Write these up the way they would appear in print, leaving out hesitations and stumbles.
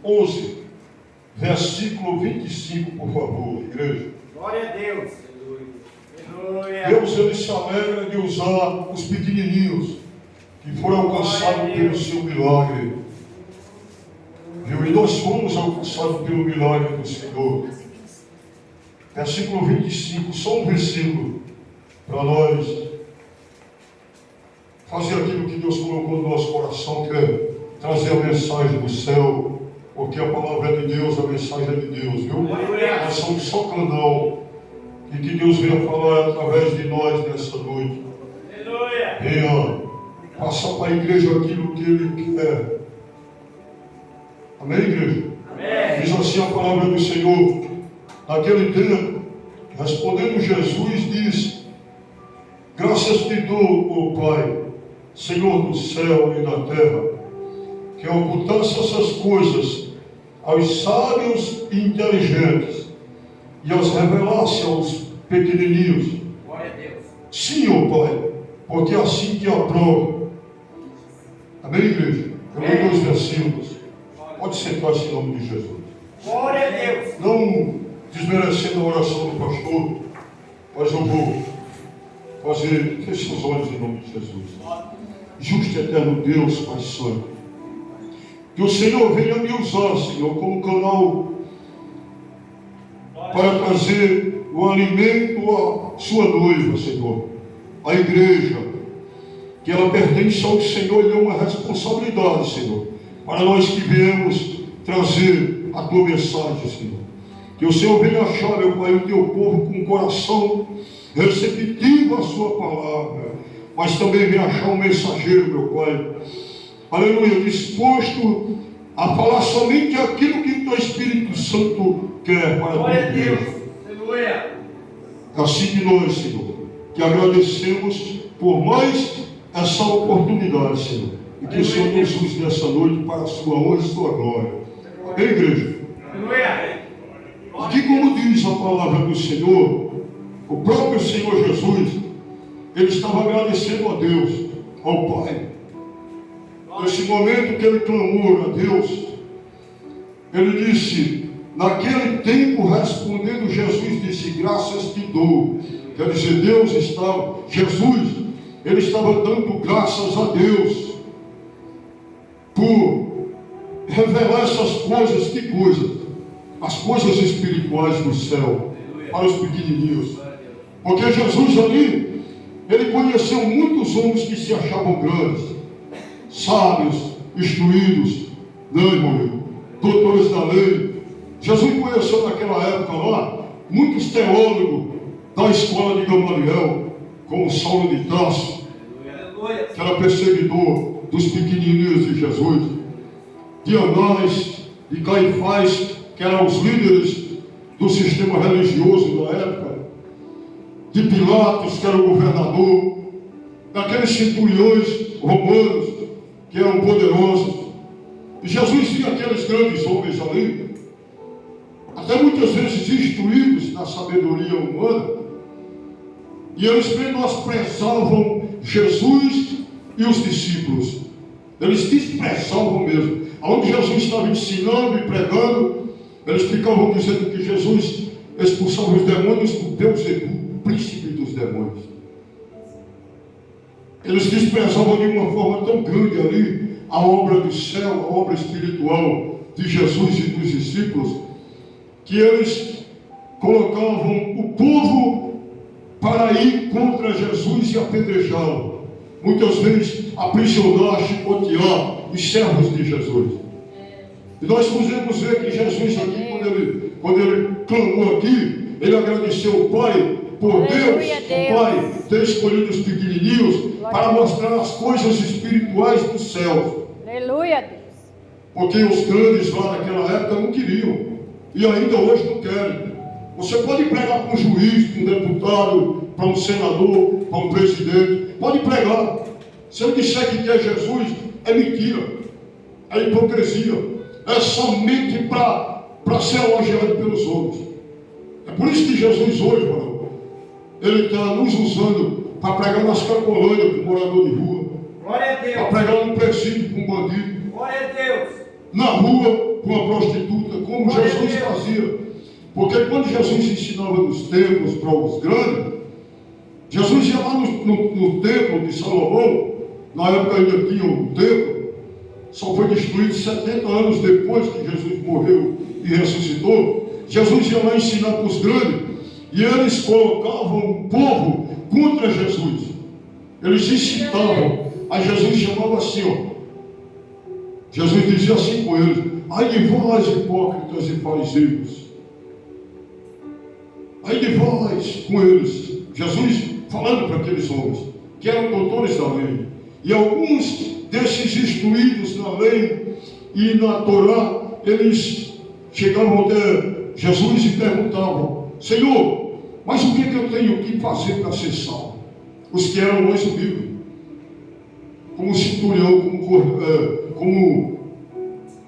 11, versículo 25, por favor, igreja. Glória a Deus. Aleluia. Deus, ele se alegra de usar os pequenininhos que foram alcançados pelo seu milagre. Viu? E nós fomos alcançados pelo milagre do Senhor. Versículo 25, só um versículo para nós fazer aquilo que Deus colocou no nosso coração, que é trazer a mensagem do céu, porque a palavra é de Deus, a mensagem é de Deus, viu? Nós somos só canal e que Deus venha falar através de nós nessa noite. Venha passar para a igreja aquilo que Ele quer. Amém, igreja? Amém. Diz assim a palavra do Senhor. Naquele tempo, respondendo Jesus, diz: graças te dou, ó Pai, Senhor do céu e da terra, que ocultasse essas coisas aos sábios e inteligentes e as revelasse aos pequenininhos. Glória a Deus. Sim, ó Pai, porque é assim que aprovo. Amém, igreja? Eu leio dois versículos. Pode sentar-se em nome de Jesus. Glória a Deus. Não desmerecendo a oração do pastor, mas eu vou fazer, feche os olhos em nome de Jesus. Justo e eterno Deus, Pai Santo, que o Senhor venha me usar, Senhor, como canal para trazer o alimento à sua noiva, Senhor, a igreja, que ela pertence ao Senhor e é uma responsabilidade, Senhor, para nós que viemos trazer a tua mensagem, Senhor. Que o Senhor venha achar, meu Pai, o teu povo com o coração receptivo à sua palavra, mas também venha achar um mensageiro, meu Pai, aleluia, disposto a falar somente aquilo que o teu Espírito Santo quer para a tua igreja. Aleluia. Assim que nós, Senhor, que agradecemos por mais essa oportunidade, Senhor, e que o Senhor nos use nessa noite para a sua honra e sua glória. Amém, igreja? Aleluia. Aqui, como diz a palavra do Senhor, o próprio Senhor Jesus, ele estava agradecendo a Deus, ao Pai. Nesse momento que ele clamou a Deus, ele disse, naquele tempo respondendo Jesus, disse, graças te dou. Quer dizer, Jesus, ele estava dando graças a Deus por revelar essas coisas. Que coisas? As coisas espirituais do céu para os pequenininhos. Porque Jesus ali, ele conheceu muitos homens que se achavam grandes, sábios, instruídos, não, irmão, doutores da lei. Jesus conheceu naquela época lá muitos teólogos da escola de Gamaliel, como Saulo de Tarso, que era perseguidor dos pequenininhos de Jesus, de Anás, de Caifás, que eram os líderes do sistema religioso da época, de Pilatos, que era o governador, daqueles centuriões romanos, que eram poderosos. E Jesus via aqueles grandes homens ali, até muitas vezes instruídos na sabedoria humana, e eles menosprezavam Jesus e os discípulos. Eles desprezavam mesmo. Onde Jesus estava ensinando e pregando, eles ficavam dizendo que Jesus expulsava os demônios por Beelzebul, o príncipe dos demônios. Eles desprezavam de uma forma tão grande ali a obra do céu, a obra espiritual de Jesus e dos discípulos, que eles colocavam o povo para ir contra Jesus e apedrejá-lo. Muitas vezes aprisionar, chicotear os servos de Jesus. E nós podemos ver que Jesus aqui, quando ele clamou aqui, ele agradeceu o Pai por Deus, o Pai ter escolhido os pequenininhos para mostrar as coisas espirituais do céu. Aleluia, Deus. Porque os grandes lá naquela época não queriam, e ainda hoje não querem. Você pode pregar para um juiz, para um deputado, para um senador, para um presidente, pode pregar. Se ele disser que quer Jesus, é mentira, é hipocrisia, é somente para ser elogiado pelos outros. É por isso que Jesus hoje, mano, ele está nos usando para pregar nas Cracolândias para um morador de rua, Glória a Deus. para pregar no presídio para um bandido. Glória a Deus. na rua com a prostituta, como Jesus fazia. Porque quando Jesus ensinava nos templos para os grandes, Jesus ia lá no templo de Salomão, na época ainda tinha um templo, só foi destruído 70 anos depois que Jesus morreu e ressuscitou. Jesus ia lá ensinar para os grandes, e eles colocavam o povo contra Jesus. Eles incitavam. Aí Jesus chamava assim, ó. Jesus dizia assim com eles: ai de vós, hipócritas e fariseus. Ai de vós, com eles. Jesus falando para aqueles homens, que eram doutores da lei. E alguns desses instruídos na lei e na Torá, eles chegavam até Jesus e perguntavam: Senhor, mas o que eu tenho que fazer para ser salvo? Os que eram mais humildes, como o centurião, como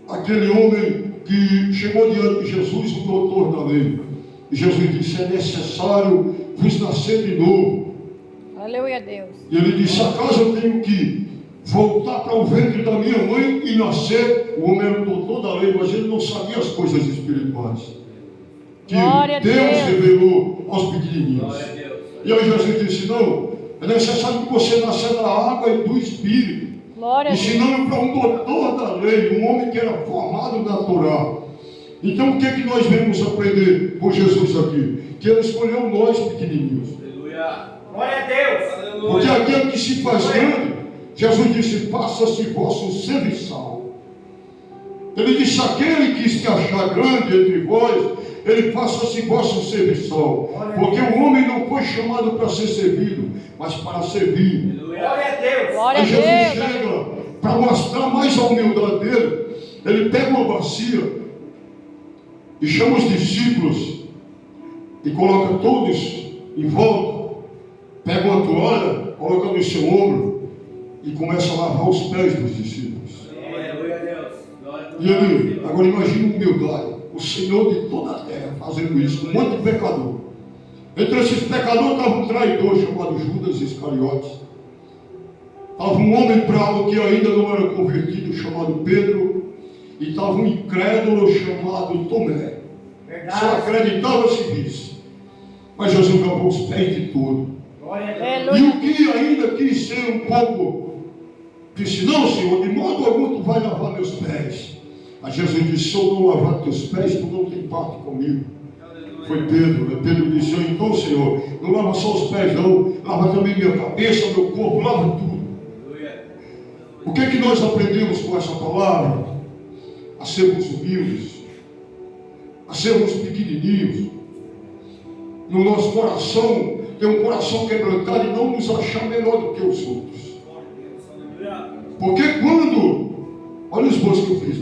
aquele homem que chegou diante de Jesus, o doutor da lei. E Jesus disse: é necessário vos nascer de novo. Aleluia a Deus. E ele disse: acaso eu tenho que voltar para o ventre da minha mãe e nascer? O homem era o doutor da lei, mas ele não sabia as coisas espirituais que Deus revelou aos pequenininhos. E aí Jesus disse: não, é necessário que você nasça da água e do Espírito. Ensinando para um doutor da lei, um homem que era formado na Torá. Então o que é que nós vamos aprender com Jesus aqui? Que ele escolheu nós pequenininhos. Aleluia. Glória a Deus. Porque aquele que se faz grande, Jesus disse: faça-se vosso serviçal. Ele disse: aquele que se achar grande entre vós, ele faça-se vosso serviçal. Porque o homem não foi chamado para ser servido, mas para servir. Glória a Deus. Glória a Aí Jesus Deus. chega para mostrar mais a humildade dele. Ele pega uma bacia e chama os discípulos e coloca todos em volta, pega uma toalha, coloca no seu ombro e começa a lavar os pés dos discípulos. Aleluia a Deus. E ele, agora imagine humildade, o Senhor de toda a terra fazendo isso, um monte de pecador. Entre esses pecadores estava um traidor chamado Judas Iscariotes. Estava um homem bravo que ainda não era convertido, chamado Pedro. E estava um incrédulo chamado Tomé. Só acreditava se visse. Mas Jesus lavou os pés de todo. E o que ainda quis ser um pouco, disse: não, Senhor, de modo algum tu vai lavar meus pés. Mas Jesus disse: se eu não lavar teus pés, tu não tem parte comigo. Foi Pedro. Pedro disse: então, Senhor, não lava só os pés não, lava também minha cabeça, meu corpo, lava tudo. O que é que nós aprendemos com essa palavra? A sermos humildes, a sermos pequenininhos. No nosso coração, ter um coração quebrantado e não nos achar melhor do que os outros. Porque quando, olha os esboço que eu fiz.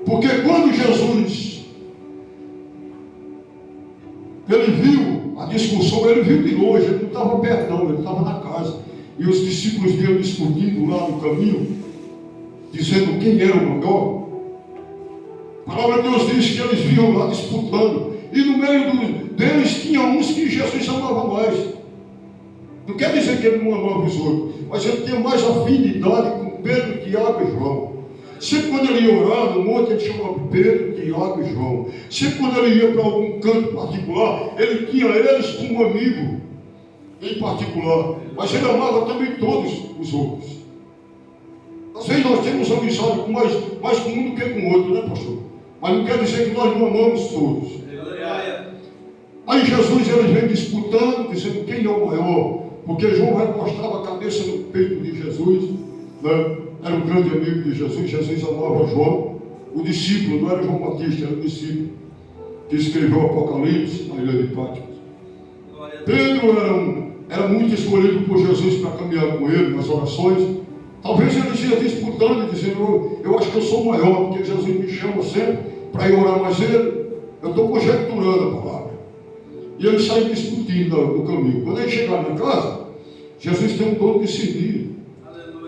Porque quando Jesus, ele viu a discussão, ele viu de longe, ele não estava perto não, ele estava na casa. E os discípulos vinham discutindo lá no caminho, dizendo quem era o maior. A palavra de Deus diz que eles vinham lá disputando. E no meio deles tinha uns que Jesus amava mais. Não quer dizer que ele não amava os outros, mas ele tinha mais afinidade com Pedro, Tiago e João. Sempre quando ele ia orar no monte, ele chamava Pedro, Tiago e João. Sempre quando ele ia para algum canto particular, ele tinha eles como amigo em particular. Mas ele amava também todos os outros. Às vezes nós temos amizade com mais com um do que com o outro, né, pastor? Mas não quer dizer que nós não amamos todos. Aí Jesus ele vem disputando, dizendo quem é o maior. Porque João recostava a cabeça no peito de Jesus, né? Era um grande amigo de Jesus. Jesus amava João, o discípulo, não era João Batista, era o discípulo que escreveu o Apocalipse na ilha de Patmos. Pedro era muito escolhido por Jesus para caminhar com ele nas orações. Talvez ele ia disputando e dizendo: eu acho que eu sou maior, porque Jesus me chama sempre para ir orar, mas eu estou conjecturando a palavra. E eles saem discutindo no caminho. Quando eles chegaram na casa, Jesus tem um dom de discernir.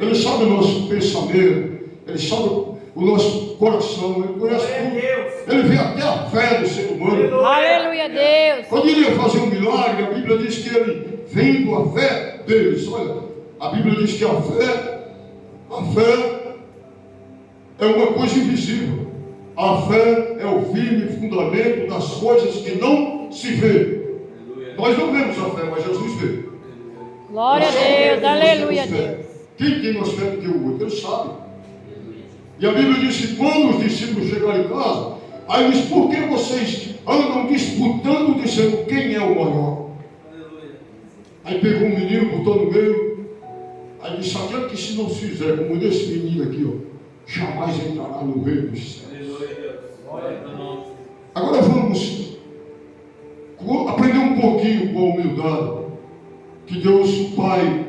Ele sabe o nosso pensamento, ele sabe o nosso coração, ele conhece tudo. Ele vê até a fé do ser humano. Aleluia a Deus. Quando ele ia fazer um milagre, a Bíblia diz que ele, vendo a fé deles, olha, a Bíblia diz que a fé é uma coisa invisível. A fé é o firme fundamento das coisas que não se vê. Nós não vemos a fé, mas Jesus vê. Glória a Deus, aleluia a Deus. Quem tem mais fé do que o outro? Ele sabe. E a Bíblia diz que quando os discípulos chegaram em casa, aí diz, por que vocês andam disputando, dizendo quem é o maior? Aí pegou um menino, botou no meio, aí disse, aquele que se não se fizer, como desse menino aqui, ó, jamais entrará no reino dos céus. Agora vamos aprender um pouquinho com a humildade que Deus Pai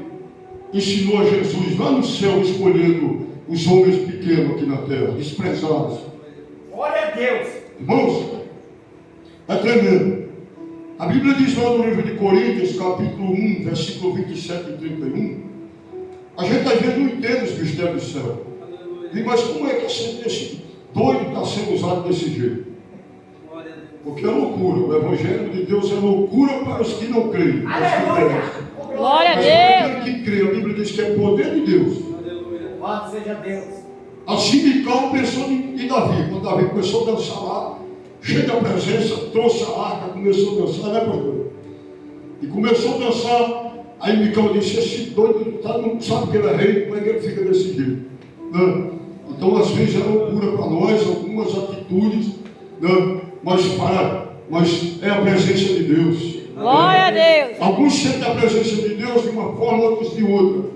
ensinou a Jesus lá no céu, escolhendo os homens pequenos aqui na terra, desprezados. Glória a Deus. Irmãos, é tremendo. A Bíblia diz lá no livro de Coríntios, capítulo 1, versículo 27 e 31, a gente às vezes não entende os mistérios do céu. Mas como é que esse doido está sendo usado desse jeito? Porque é loucura. O Evangelho de Deus é loucura para os que não creem. Aleluia. Glória a Mas Deus. para aquele que crê, a Bíblia diz que é poder de Deus. Louvado seja Deus. Assim Mical pensou em Davi. Quando Davi começou a dançar lá, cheio da presença, trouxe a arca, começou a dançar, né, pastor? E começou a dançar. Aí Mical disse, esse doido não sabe que ele é rei, como é que ele fica desse jeito? Não. Então, às vezes, é loucura para nós, algumas atitudes, não. Mas é a presença de Deus. Glória a Deus. Alguns sentem a presença de Deus de uma forma, outros de outra.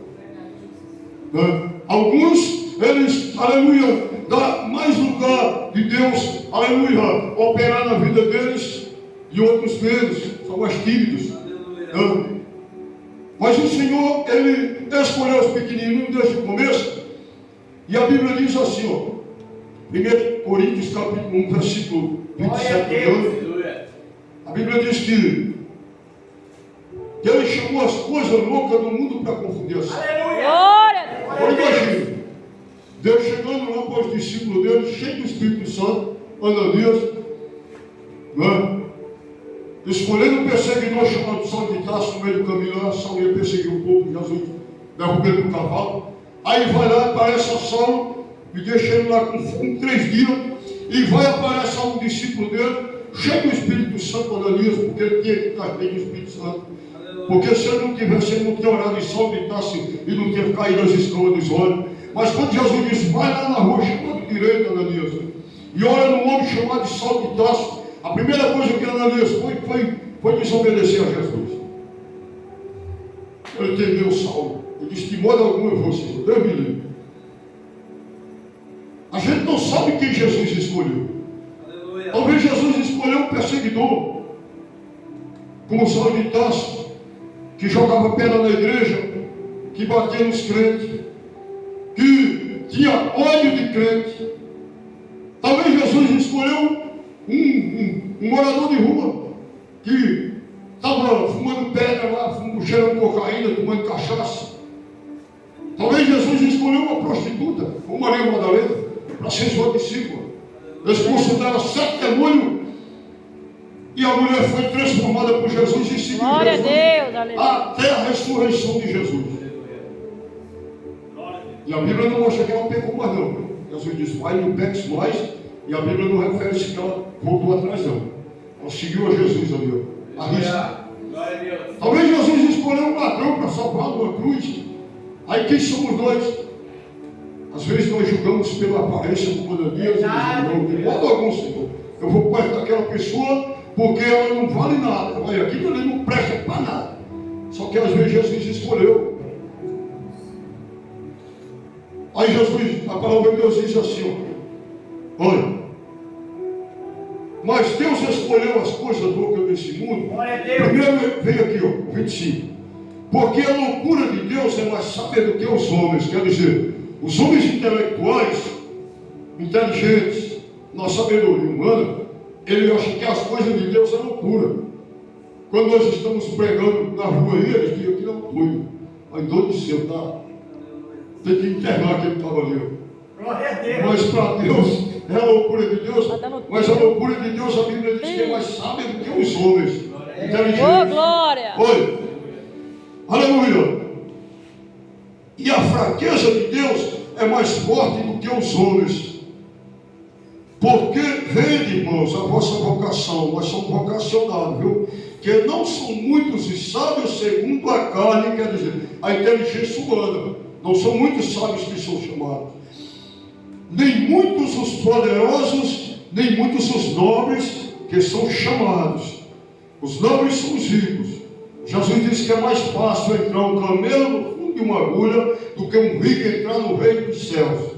Né? Alguns, eles, aleluia, dá mais lugar de Deus, aleluia, operar na vida deles, e outros menos, são mais tímidos. Né? Mas o Senhor, Ele escolheu os pequenininhos desde o começo, e a Bíblia diz assim, ó, 1 Coríntios capítulo 1, versículo 27 e 8, a Bíblia diz que Ele chamou as coisas loucas do mundo para confundir as sábias. Glória a Deus. Agora imagine, Deus chegando lá para os discípulos dele, cheio do Espírito Santo, Ananias, né? Escolhendo um perseguidor chamado Saulo de Tarso no meio do caminho lá, Saulo ia perseguir o povo, Jesus derrubou ele do cavalo. Aí vai lá, aparece a Saulo, e deixa ele lá com 3 dias, e vai aparecer um discípulo dele, cheio do Espírito Santo, Ananias, porque ele tinha que estar cheio do Espírito Santo. Porque se ele não tivesse, ele não tinha orado em Saulo de Tarso e não tinha caído as escamas dos olhos. Mas quando Jesus disse, vai lá na rua, chama de direita, Ananias, e olha num homem chamado de Saulo de Tarso, a primeira coisa que Ananias foi desobedecer a Jesus. Ele temeu Saulo. Ele disse, de modo algum eu vou, Senhor, Deus me livre. A gente não sabe quem Jesus escolheu. Aleluia. Talvez Jesus escolheu um perseguidor, como Saulo de Tarso, que jogava pedra na igreja, que batia nos crentes, que tinha ódio de crente. Talvez Jesus escolheu um morador de rua, que estava fumando pedra lá, cheirando cocaína, tomando cachaça. Talvez Jesus escolheu uma prostituta, como Maria Madalena, para ser sua discípula. Eles consideraram 7 demônios, e a mulher foi transformada por Jesus e seguiu Glória Jesus a Deus, aleluia. até a ressurreição de Jesus. E a Bíblia não mostra que ela pecou mais não. Jesus diz, vai, não peques mais, e a Bíblia não refere-se que ela voltou atrás não. Ela seguiu a Jesus ali, ó. Glória a Deus. Talvez Jesus escolheu um ladrão para salvar uma cruz. Aí quem somos nós? Às vezes nós julgamos pela aparência do Ananias e não, de modo algum, Senhor. Eu vou perto daquela pessoa porque ela não vale nada. Olha, aquilo ali não presta para nada. Só que às vezes Jesus escolheu. Aí Jesus, a palavra de Deus diz assim, ó, olha, mas Deus escolheu as coisas loucas desse mundo. Primeiro vem aqui, ó, 25. Porque a loucura de Deus é mais sábia do que os homens. Quer dizer, os homens intelectuais, inteligentes, na sabedoria humana, ele acha que as coisas de Deus é loucura. Quando nós estamos pregando na rua aí, eles dizem que não é doido. Mas doido do céu, tá? Tem que internar aquele que estava ali. Glória a Deus. Mas para Deus é a loucura de Deus. Mas a loucura de Deus, a Bíblia diz que é mais sábia do que os homens inteligentes. Oh, glória. Oi. Aleluia. E a fraqueza de Deus é mais forte do que os homens. Porque, vede, irmãos, a vossa vocação, nós somos vocacionados, viu? Que não são muitos os sábios segundo a carne, quer dizer, a inteligência humana. Não são muitos sábios que são chamados. Nem muitos os poderosos, nem muitos os nobres que são chamados. Os nobres são os ricos. Jesus disse que é mais fácil entrar um camelo no fundo de uma agulha do que um rico entrar no reino dos céus.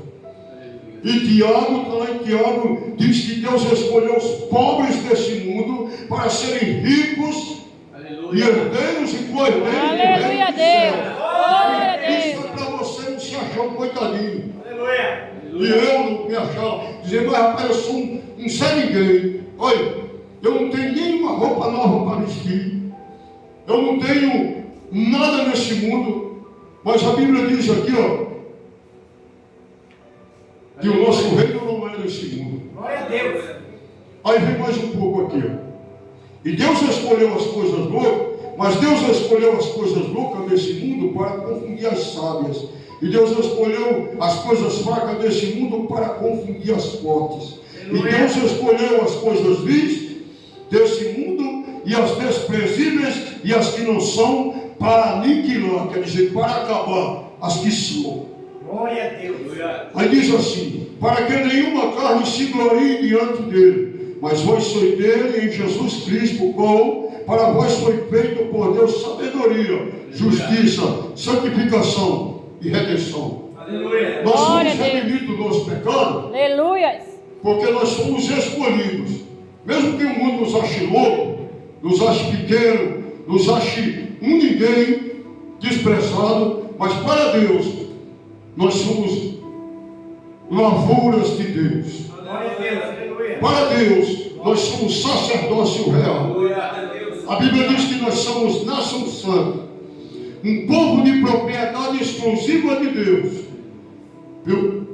E Tiago, está lá em Tiago, diz que Deus escolheu os pobres desse mundo para serem ricos, aleluia, e herdeiros e co-herdeiros. Aleluia a Deus. Glória a Deus. Isso é para você não se achar um coitadinho. Aleluia. E eu não me achava, dizer, mas rapaz, eu sou um sem ninguém. Olha, eu não tenho nenhuma roupa nova para vestir. Eu não tenho nada nesse mundo. Mas a Bíblia diz aqui, ó, que o nosso reino não é desse mundo. Glória a Deus. Aí vem mais um pouco aqui, ó. E Deus escolheu as coisas loucas, mas Deus escolheu as coisas loucas desse mundo para confundir as sábias. E Deus escolheu as coisas fracas desse mundo para confundir as fortes. E Deus escolheu as coisas vis desse mundo e as desprezíveis e as que não são para aniquilar, quer dizer, para acabar as que são. Glória a Deus. Aí diz assim, para que nenhuma carne se glorie diante dele, mas vós sois dele em Jesus Cristo, o qual para vós foi feito por Deus sabedoria, justiça, santificação e redenção. Aleluia. Nós Glória somos a Deus. redimidos do nosso pecado, Aleluia. porque nós somos escolhidos. Mesmo que o mundo nos ache louco, nos ache pequeno, nos ache um ninguém, desprezado, mas para Deus, nós somos lavouras de Deus. Glória a Deus. Aleluia. Para Deus, nós somos sacerdócio real. A Bíblia diz que nós somos nação santa, um povo de propriedade exclusiva de Deus. Viu?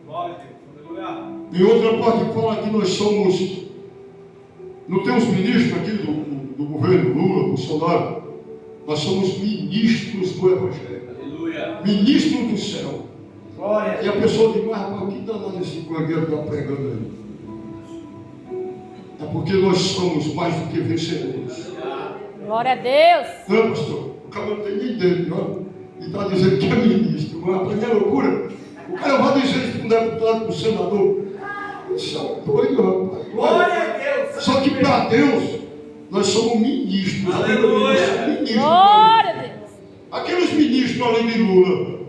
Glória a Deus. Aleluia. Em outra parte fala que nós somos, não tem os ministros aqui do governo Lula, Bolsonaro, nós somos ministros do Evangelho. Aleluia. Ministros do céu. Glória. E a pessoa diz, mas rapaz, o que está lá nesse cangueiro que está pregando aí? É porque nós somos mais do que vencedores. Glória a Deus. Não, pastor, o cara não tem nem dele, ó. E está dizendo que é ministro. Mas rapaz, é loucura. O cara vai dizer isso para um deputado, para um senador. Isso é um doido, rapaz. Glória a Deus. Só que para Deus, nós somos ministros. Aleluia. Ministros. Glória a Deus. Aqueles ministros além de Lula,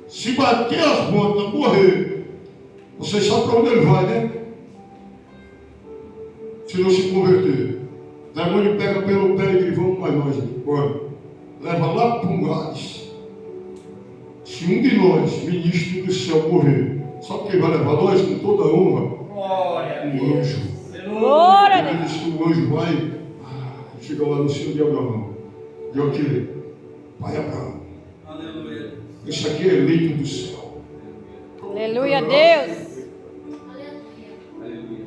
se bater as botas, morrer, vocês sabem para onde ele vai, né? Se não se converter. O demônio pega pelo pé e diz, vamos mais nós aqui, bora. Leva lá para um Hades. Se um de nós, ministro do céu, morrer, sabe quem vai levar nós com toda a honra? Glória a Um Deus. anjo. Glória a Ele Deus. diz que o anjo vai, chega lá no céu de Abraão. E o que? Pai Abraão. Aleluia. Esse aqui é eleito do céu. Aleluia a Deus. Aleluia.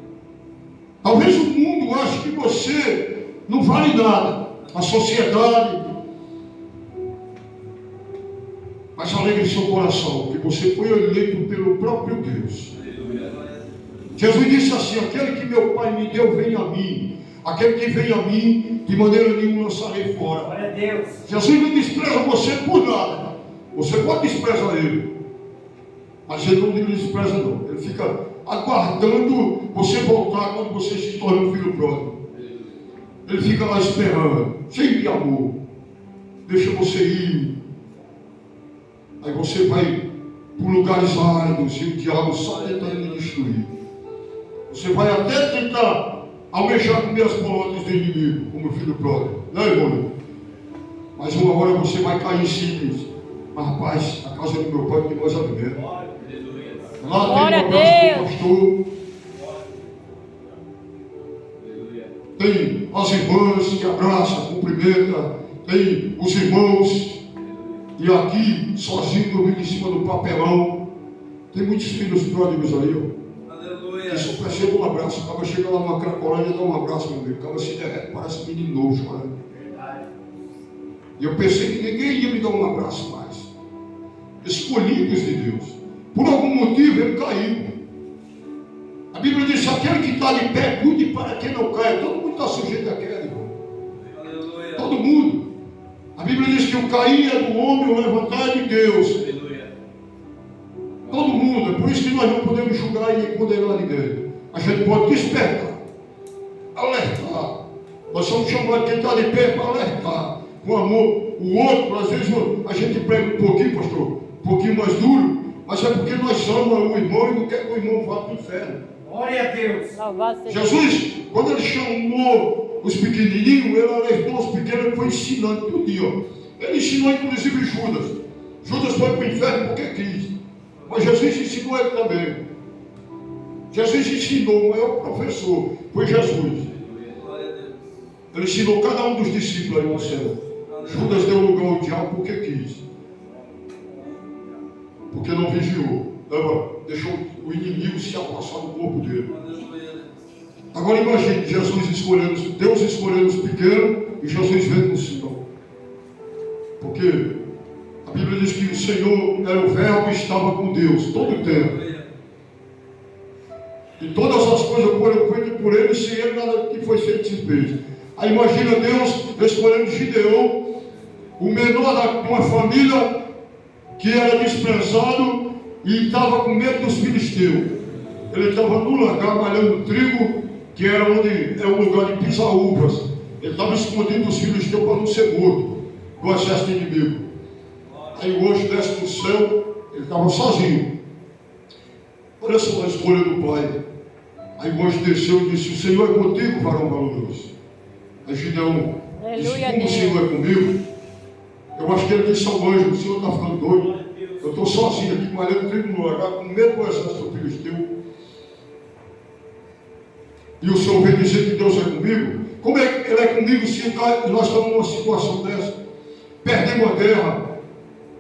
Talvez o mundo ache que você não vale nada. A sociedade. Mas alegre seu coração, que você foi eleito pelo próprio Deus. Jesus disse assim, aquele que meu Pai me deu, vem a mim. Aquele que vem a mim, de maneira nenhuma lançarei fora. Glória a Deus. Jesus não despreza você por nada. Você pode desprezar ele. Mas ele não despreza não. Ele fica aguardando você voltar quando você se torna um filho pródigo. Ele fica lá esperando, cheio de amor. Deixa você ir. Aí você vai por lugares áridos e o diabo só tentando me destruir. Você vai até tentar almejar comer as bolotas do inimigo, como filho pródigo. Não é, irmão? Mas uma hora você vai cair em si e diz, mas rapaz, a casa do meu pai tem mais alimento. Lá Glória tem um a abraço do Deus. pastor. Tem as irmãs que abraçam, cumprimentam. Tem os irmãos. E aqui, sozinho, dormindo em cima do papelão. Tem muitos filhos pródigos aí, ó. Aleluia. Que só percebe um abraço. O cara chega lá numa cracolândia e dá um abraço, meu amigo. O cara se derrete, parece um menino novo chorando. E eu pensei que ninguém ia me dar um abraço mais. Escolhidos de Deus. por algum motivo ele caiu. A Bíblia diz: aquele que está de pé, cuide para que não caia. Todo mundo está sujeito a queda, irmão. Aleluia. Todo mundo. A Bíblia diz que o cair é do homem, o levantar é de Deus. Aleluia. Todo mundo. É por isso que nós não podemos julgar e nem condenar ninguém. A gente pode despertar, alertar. Nós somos chamados, quem está de pé, para alertar. Com amor. O outro, às vezes, a gente prega um pouquinho, pastor, um pouquinho mais duro, mas é porque nós somos o irmão e não quer que o irmão vá para o inferno. Glória a Deus. Louvado seja Jesus, quando ele chamou os pequenininhos, ele alertou os pequenos, ele foi ensinando tudo dia. Ele ensinou inclusive Judas. Judas foi para o inferno porque quis. Mas Jesus ensinou ele também. Jesus ensinou, o maior professor foi Jesus. Glória a Deus. Ele ensinou cada um dos discípulos aí no céu. Judas deu lugar ao diabo porque quis. Porque não vigiou. Deixou o inimigo se apossar do corpo dele. Agora imagine Jesus escolhendo, Deus escolhendo os pequenos e Jesus vendo o Senhor. Porque a Bíblia diz que o Senhor era o verbo e estava com Deus todo o tempo. E todas as coisas foram feitas por ele, sem ele nada que foi feito se fez. Aí imagina Deus escolhendo Gideão, o menor de uma família que era desprezado e estava com medo dos filisteus. Ele estava no lagar malhando trigo, que era onde é o lugar de pisar uvas. Ele estava escondido dos filisteus para não ser morto do exército inimigo. Aí o anjo desce do céu, ele estava sozinho. Olha só a escolha do pai. Aí o anjo desceu e disse: o Senhor é contigo, varão valoroso. Aí Gideão disse: como o Senhor é comigo? Eu acho que ele disse ao anjo: o Senhor está ficando doido. Eu estou sozinho aqui, malhando trigo no lagar, com medo do exército filisteu. E o Senhor vem dizer que Deus é comigo? Como é que Ele é comigo se nós estamos numa situação dessa? Perdemos a guerra,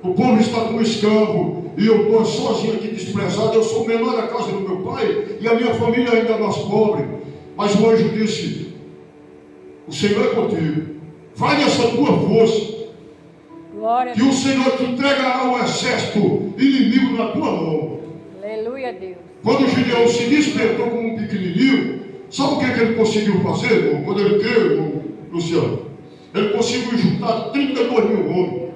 o povo está como escravo, e eu estou sozinho aqui desprezado. Eu sou o menor da casa do meu pai, e a minha família ainda é mais pobre. Mas o anjo disse: o Senhor é contigo, vai nessa tua força, Glória a que o Senhor te entregará o exército inimigo na tua mão. Aleluia, Deus. Quando Gideão se despertou como um pequenininho, sabe o que ele conseguiu fazer, irmão? Quando ele creu, irmão Luciano, ele conseguiu juntar 32 mil homens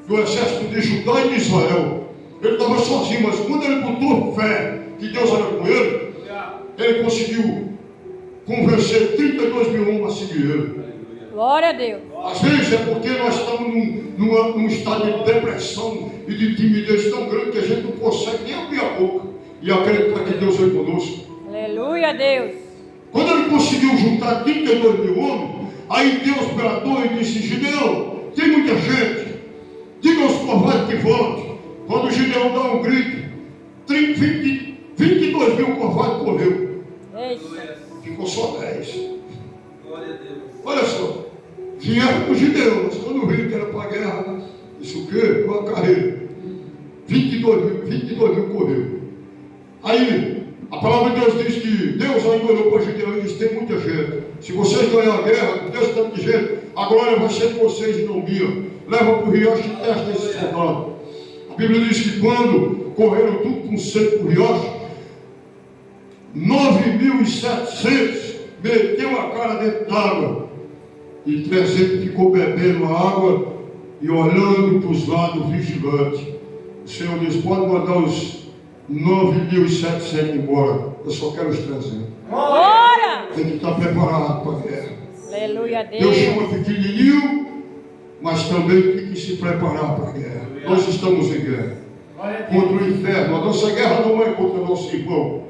do exército de Judá e de Israel. Ele estava sozinho, mas quando ele botou fé que Deus era com ele, ele conseguiu convencer 32 mil homens a seguir ele. Glória a Deus. Às vezes é porque nós estamos num estado de depressão e de timidez tão grande que a gente não consegue nem abrir a boca e acreditar que Deus é conosco. Aleluia, Deus. Quando ele conseguiu juntar 32 mil homens, aí Deus bradou e disse: Gideão, tem muita gente, diga aos covardes que volte. Quando Gideão dá um grito, 22 mil covardes correu. Eita. Ficou só 10. Glória a Deus. Olha só, vieram com Gideão, mas quando viram que era para a guerra, disse: o quê? Uma carreira. 22 mil correu. Aí, a palavra de Deus diz que Deus ainda olhou para Gideão e disse: tem muita gente. Se vocês ganharem a guerra, com Deus tanto de gente, a glória vai ser de vocês e não minha. Leva para o riacho e testa esse soldado. A Bíblia diz que quando correram tudo com sede para o riacho, 9.700 meteu a cara dentro d'água e 300 ficou bebendo a água e olhando para os lados vigilante. O Senhor diz: pode mandar os 9.700 embora, eu só quero os 300. Glória. Tem que estar preparado para a guerra. Aleluia, a Deus Deus. chama pequenininho, mas também tem que se preparar para a guerra. Nós estamos em guerra contra o inferno. A nossa guerra não é contra o nosso irmão,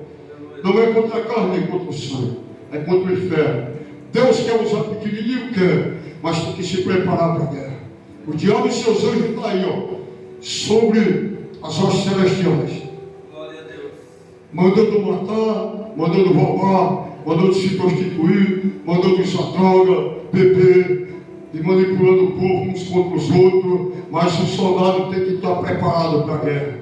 não é contra a carne nem contra o sangue, é contra o inferno. Deus quer usar pequenininho, quer, mas tem que se preparar para a guerra. O diabo e seus anjos estão aí, ó, sobre as hostes celestiais, Glória a Deus. mandando matar, mandando roubar, mandando se prostituir, mandando usar droga, beber e manipulando o povo uns contra os outros. Mas o soldado tem que estar preparado para a guerra,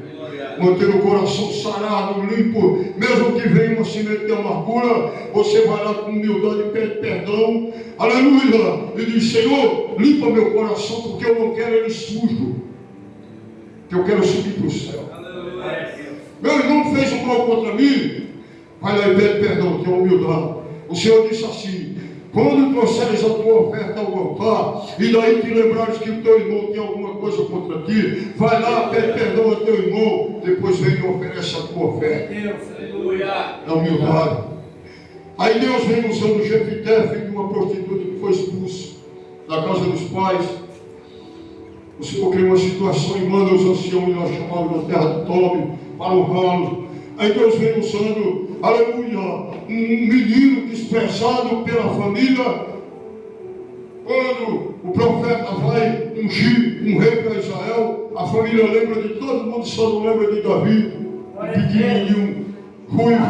manter o coração sarado, limpo. Mesmo que venha uma semente de amargura, você vai lá com humildade e pede perdão, aleluia, e diz: Senhor, limpa meu coração, porque eu não quero ele sujo, que eu quero subir para o céu. Meu irmão fez um mal contra mim, vai lá e pede perdão, que é humildade. O Senhor disse assim: quando trouxeres a tua oferta ao altar, e daí te lembrares que o teu irmão tem alguma coisa contra ti, vai lá, pede perdão ao teu irmão, depois vem e oferece a tua oferta. É humildade. Aí Deus vem usando Jefité, filho de uma prostituta que foi expulso da casa dos pais. O Senhor criou uma situação e manda os anciãos ir lá chamados da terra de Tobi para honrá-lo. Aí Deus vem usando, aleluia, um menino desprezado pela família. Quando o profeta vai ungir um rei para Israel, a família lembra de todo mundo, só não lembra de Davi, um pequenininho, ruivo.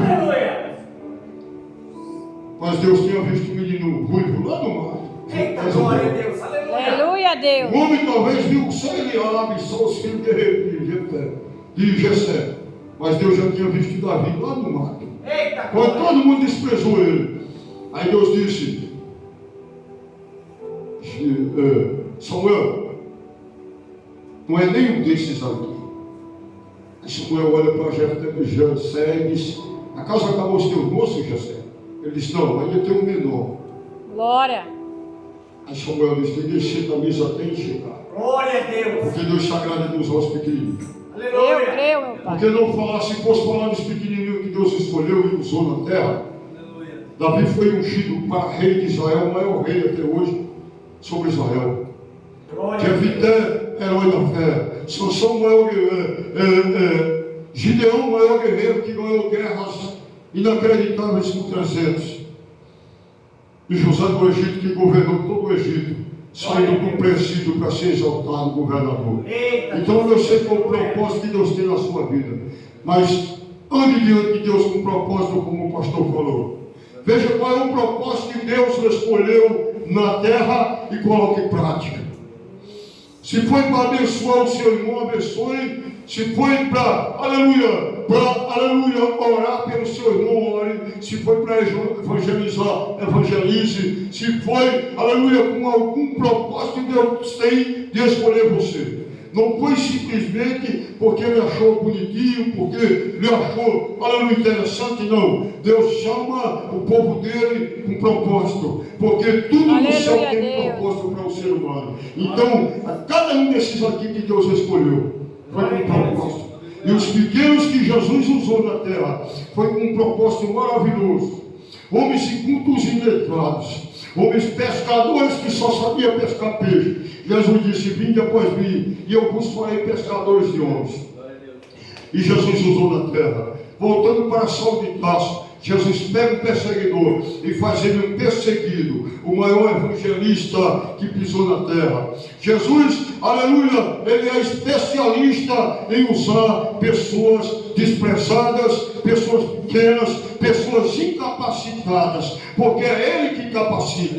Mas Deus tinha visto o menino ruivo lá no mar. Eita, glória a Deus, aleluia. Aleluia, Deus. O homem talvez viu só Eliabe, só os filhos de Jessé. Mas Deus já tinha visto Davi lá no mato. Eita, Quando todo mundo desprezou ele. Aí Deus disse: Samuel, não é nenhum desses aqui. Aí Samuel olha para Jessé e diz: acaso acabou os teus moços, Jessé? Ele disse: não, ainda tem um menor. Glória. Aí Samuel disse: tem que descer da mesa até chegar. glória a Deus. Porque Deus sagrado é dos ossos pequenininhos. Eu Aleluia. creio, meu Pai. Porque não falar, se fosse falar dos pequenininhos que Deus escolheu e usou na terra. Aleluia. Davi foi ungido para rei de Israel, o maior rei até hoje sobre Israel. Glória a Deus. Jefité, herói da fé. Sansão, maior Gideão, maior guerreiro que ganhou guerras inacreditáveis com 300. E José do Egito, que governou todo o Egito, saindo do presídio para ser exaltado governador. Eita. Então eu sei qual o propósito que Deus tem na sua vida. Mas ande diante de Deus com propósito, como o pastor falou. Veja qual é o propósito que Deus escolheu na terra e coloque em prática. Se foi para abençoar o seu irmão, abençoe. Se foi para, aleluia, orar pelo seu irmão, ore. Se foi para evangelizar, evangelize. Se foi, aleluia, com algum propósito, Deus tem de escolher você. Não foi simplesmente porque ele achou bonitinho, porque ele achou, aleluia, interessante, não. Deus chama o povo dele com propósito, porque tudo no céu tem um propósito para o ser humano. Então, cada um desses aqui que Deus escolheu foi com propósito. E os pequenos que Jesus usou na terra foi com um propósito maravilhoso. Homens incultos e letrados, homens pescadores que só sabiam pescar peixe. Jesus disse: vinde após mim, e eu vos farei pescadores de homens. E Jesus usou na terra. Voltando para Saulo de Tarso, Jesus pega um perseguidor e faz ele um perseguido, o maior evangelista que pisou na terra. Jesus, aleluia, ele é especialista em usar pessoas desprezadas, pessoas pequenas, pessoas incapacitadas, porque é ele que capacita.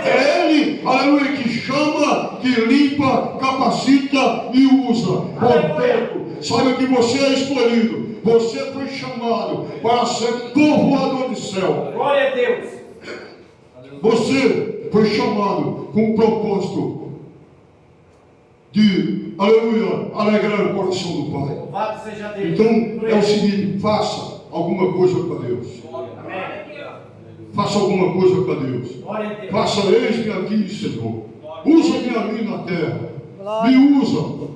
É ele, aleluia, que chama, que limpa, capacita e usa. Portanto, saiba que você é escolhido. Você foi chamado para ser povoador do céu. Glória a Deus. Você foi chamado com o propósito de, aleluia, alegrar o coração do Pai. Louvado seja Deus. Então é o seguinte: faça alguma coisa para Deus. Amém. Faça alguma coisa para Deus. Glória a Deus. Faça, eis-me aqui, Senhor. Usa-me a mim na terra. Glória. Me usa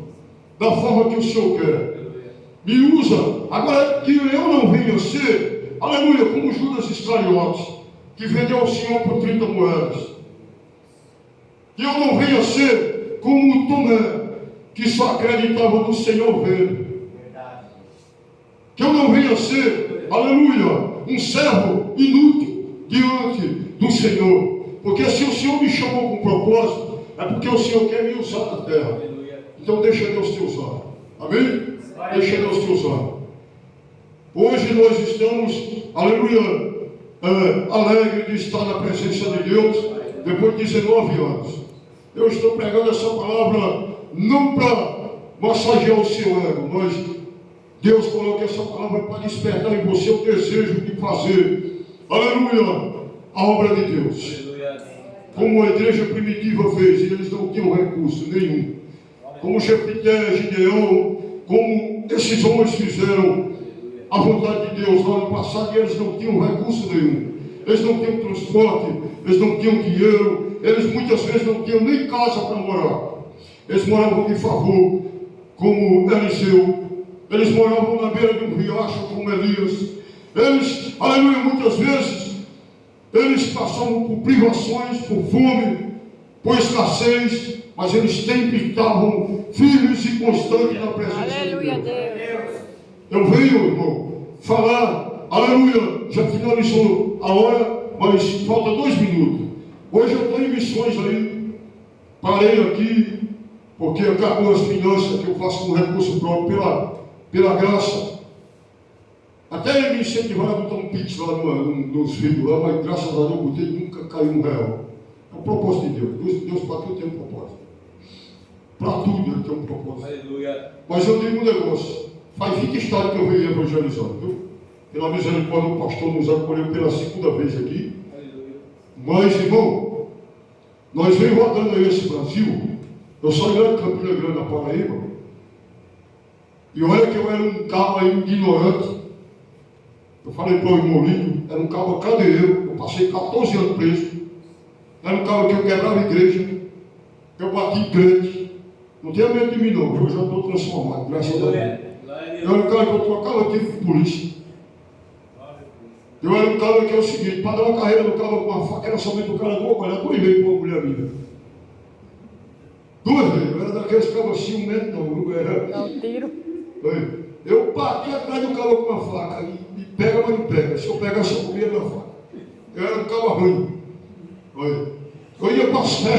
da forma que o Senhor quer. Me usa. Agora, que eu não venha ser, aleluia, como Judas Iscariotes, que vendeu ao Senhor por 30 moedas. Que eu não venha ser como Tomé, que só acreditava no Senhor vendo. Verdade. Que eu não venha ser, aleluia, um servo inútil diante do Senhor. Porque se o Senhor me chamou com propósito, é porque o Senhor quer me usar na terra. Então deixa Deus te usar. Amém? Deixa Deus te usar. Hoje nós estamos, aleluia, alegres de estar na presença de Deus, depois de 19 anos. Eu estou pregando essa palavra não para massagear o seu ego, mas Deus coloca essa palavra para despertar em você o desejo de fazer, aleluia, a obra de Deus. Como a igreja primitiva fez, e eles não tinham recurso nenhum. Como Jefité, Gideão, como como esses homens fizeram a vontade de Deus no ano passado, e eles não tinham recurso nenhum. Eles não tinham transporte, eles não tinham dinheiro, eles muitas vezes não tinham nem casa para morar. Eles moravam de favor, como Eliseu. Eles moravam na beira de um riacho, como Elias. Eles, aleluia, muitas vezes, eles passavam por privações, por fome, por escassez, mas eles sempre estavam firmes e constantes na presença Aleluia, de Deus. Deus. Eu venho, irmão, falar, aleluia, já finalizou a hora, mas falta 2 minutos. Hoje eu estou em missões aí, parei aqui, porque acabou as finanças que eu faço com recurso próprio, pela graça. Até ele me incentivaram a botar um pix lá nos vídeos lá, mas graças a Deus eu botei, nunca caiu R$1. É o propósito de Deus. Deus para tudo tem um propósito. Para tudo ele tem um propósito. Aleluia. Mas eu digo um negócio. Faz 20 estados que eu venho evangelizando, viu? Pela misericórdia, o pastor nos acolheu pela 2ª vez aqui. Aleluia. Mas, irmão, nós vem rodando aí esse Brasil. Eu saí lá de Campina Grande, na Paraíba. E olha que eu era um cabo aí ignorante. Eu falei para o irmão Lídio, era um cabo cadeiro. Eu passei 14 anos preso. Era um cabo que eu quebrava a igreja. Eu bati em crente. Não tenha medo de mim não, eu já estou transformado, graças a Deus. Eu era um cara que eu trocava tiro com polícia. Eu era um cara que é o seguinte, para dar uma carreira no cabo com uma faca, era somente o cara do olhar 2 vezes com uma mulher minha. 2 vezes, eu era daqueles cabos ciumentos, não era. Dá um tiro. Eu bati atrás do cabo com uma faca, e pega, mas não pega. Se eu pegasse, eu comia na faca. Eu era um cabo ruim. Eu ia para as festas.